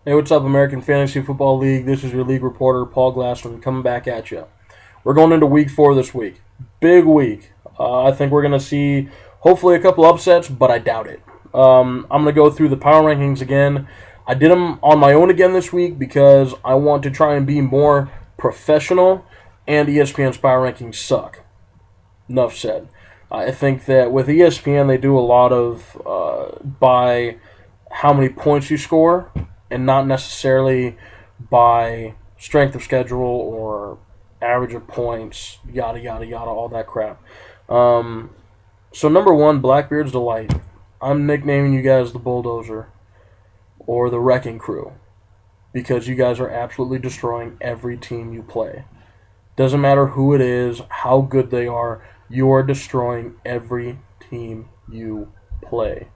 Hey, what's up, American Fantasy Football League? This is your league reporter, Paul Glassman, coming back at you. We're going into week 4 this week. Big week. I think we're going to see, hopefully, a couple upsets, but I doubt it. I'm going to go through the power rankings again. I did them on my own again this week because I want to try and be more professional, and ESPN's power rankings suck. Enough said. I think that with ESPN, they do a lot of by how many points you score and not necessarily by strength of schedule or average of points, yada, yada, yada, all that crap. Um, so, number one, Blackbeard's Delight. I'm nicknaming you guys the Bulldozer or the Wrecking Crew because you guys are absolutely destroying every team you play. Doesn't matter who it is, how good they are, you are destroying every team you play.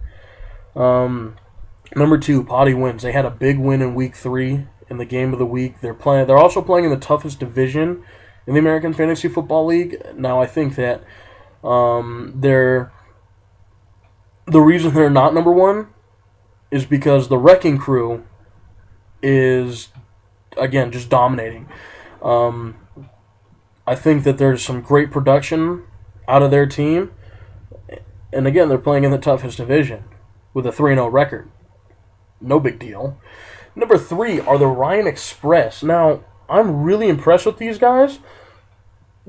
Number two, Potty wins. They had a big win in week 3 in the game of the week. They're also playing in the toughest division in the American Fantasy Football League. Now I think that they're the reason they're not number one is because the Wrecking Crew is again just dominating. Um, I think that there's some great production out of their team, and again they're playing in the toughest division with a 3-0 record. No big deal. Number 3 are the Ryan Express. Now, I'm really impressed with these guys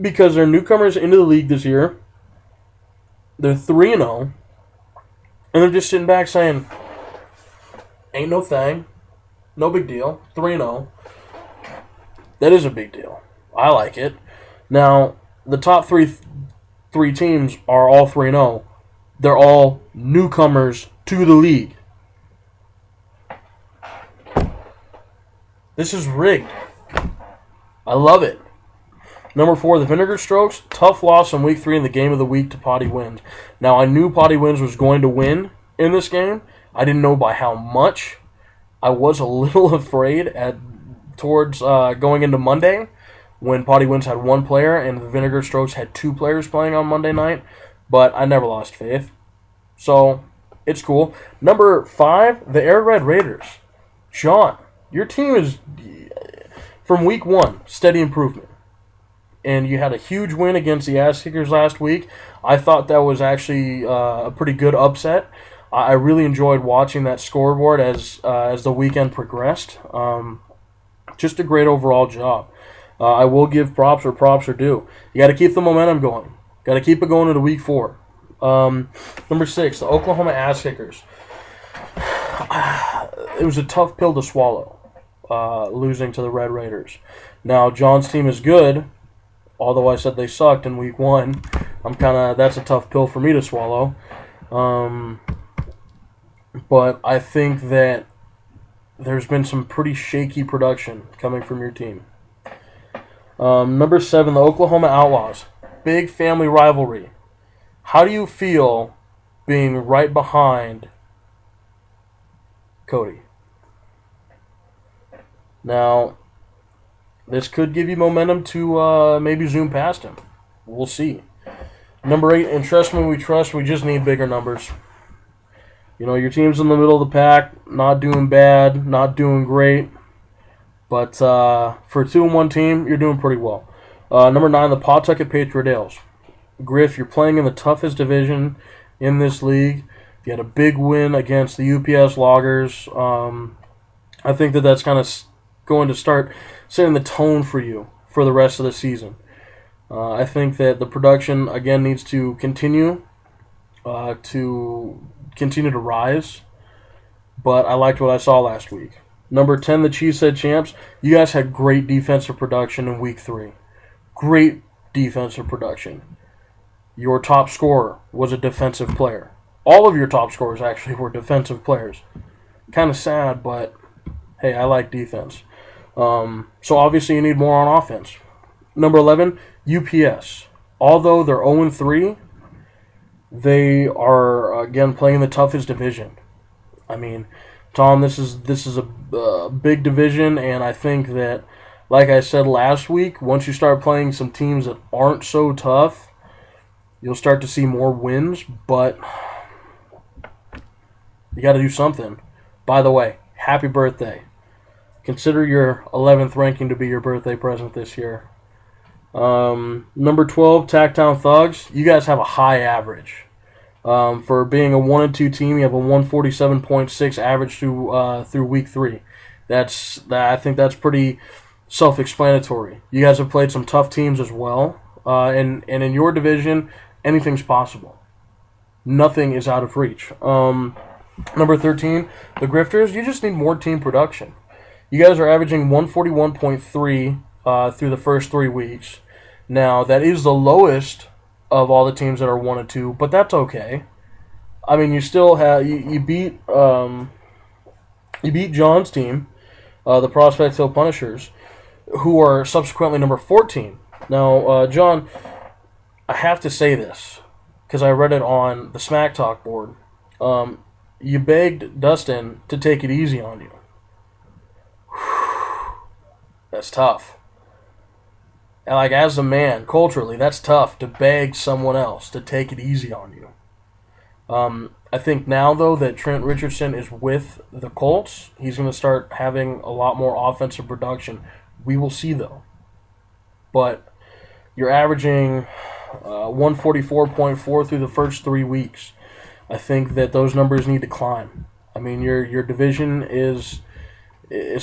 because they're newcomers into the league this year. They're 3-0, and they're just sitting back saying, ain't no thing, no big deal, 3-0. That is a big deal. I like it. Now, the top three teams are all 3-0. They're all newcomers to the league. This is rigged. I love it. Number 4, the Vinegar Strokes. Tough loss in week 3 in the game of the week to Potty Wins. Now, I knew Potty Wins was going to win in this game. I didn't know by how much. I was a little afraid towards going into Monday when Potty Wins had 1 player and the Vinegar Strokes had 2 players playing on Monday night. But I never lost faith. So, it's cool. Number 5, the Air Red Raiders. Sean, your team is, from week 1, steady improvement. And you had a huge win against the Ass Kickers last week. I thought that was actually a pretty good upset. I really enjoyed watching that scoreboard as the weekend progressed. Just a great overall job. I will give props where props are due. You got to keep the momentum going. Got to keep it going into week 4. Number 6, the Oklahoma Ass Kickers. It was a tough pill to swallow, losing to the Red Raiders. Now, John's team is good, although I said they sucked in week 1. That's a tough pill for me to swallow. But I think that there's been some pretty shaky production coming from your team. Number 7, the Oklahoma Outlaws. Big family rivalry. How do you feel being right behind Cody? Now, this could give you momentum to maybe zoom past him. We'll see. Number 8, and trust me, we trust. We just need bigger numbers. You know, your team's in the middle of the pack, not doing bad, not doing great. But for a 2-1 team, you're doing pretty well. Number 9, the Pawtucket Patriot Ales. Griff, you're playing in the toughest division in this league. You had a big win against the UPS Loggers. I think that's kind of going to start setting the tone for you for the rest of the season. I think that the production, again, needs to continue to rise. But I liked what I saw last week. Number 10, the Cheesehead Champs. You guys had great defensive production in week 3. Great defensive production. Your top scorer was a defensive player. All of your top scorers actually were defensive players. Kind of sad, but hey, I like defense. So obviously you need more on offense. Number 11, UPS. Although they're 0-3, they are, again, playing in the toughest division. I mean, Tom, this is a big division, and I think that, like I said last week, once you start playing some teams that aren't so tough, you'll start to see more wins, but you got to do something. By the way, happy birthday. Consider your 11th ranking to be your birthday present this year. Number 12, Tacktown Thugs. You guys have a high average. For being a 1-2 team, you have a 147.6 average through week 3. I think that's pretty self-explanatory. You guys have played some tough teams as well, and in your division, anything's possible. Nothing is out of reach. Number 13, the Grifters. You just need more team production. You guys are averaging 141.3 through the first 3 weeks. Now, that is the lowest of all the teams that are 1-2, but that's okay. I mean, you still have you beat John's team, the Prospect Hill Punishers, who are subsequently number 14. Now, John, I have to say this because I read it on the Smack Talk board. You begged Dustin to take it easy on you. That's tough. And like, as a man, culturally, that's tough to beg someone else to take it easy on you. I think now, though, that Trent Richardson is with the Colts, he's going to start having a lot more offensive production. We will see, though. But you're averaging 144.4 through the first 3 weeks. I think that those numbers need to climb. I mean, your division is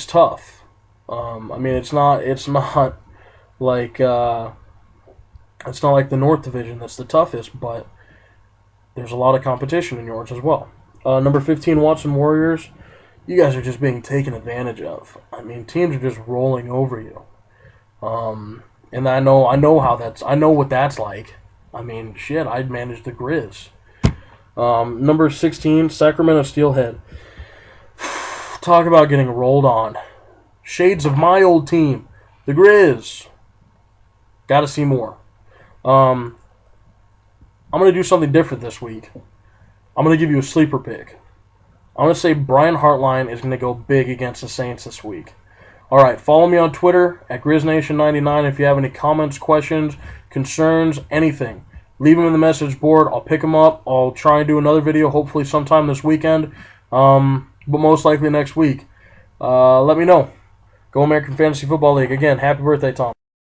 tough. I mean, it's not like the North Division that's the toughest, but there's a lot of competition in yours as well. Number 15, Watson Warriors. You guys are just being taken advantage of. I mean, teams are just rolling over you. And I know what that's like. I mean, shit, I'd manage the Grizz. Number 16, Sacramento Steelhead. Talk about getting rolled on. Shades of my old team, the Grizz. Got to see more. I'm going to do something different this week. I'm going to give you a sleeper pick. I'm going to say Brian Hartline is going to go big against the Saints this week. All right, follow me on Twitter at GrizzNation99 if you have any comments, questions, concerns, anything. Leave them in the message board. I'll pick them up. I'll try and do another video hopefully sometime this weekend, but most likely next week. Let me know. Go American Fantasy Football League. Again, happy birthday, Tom.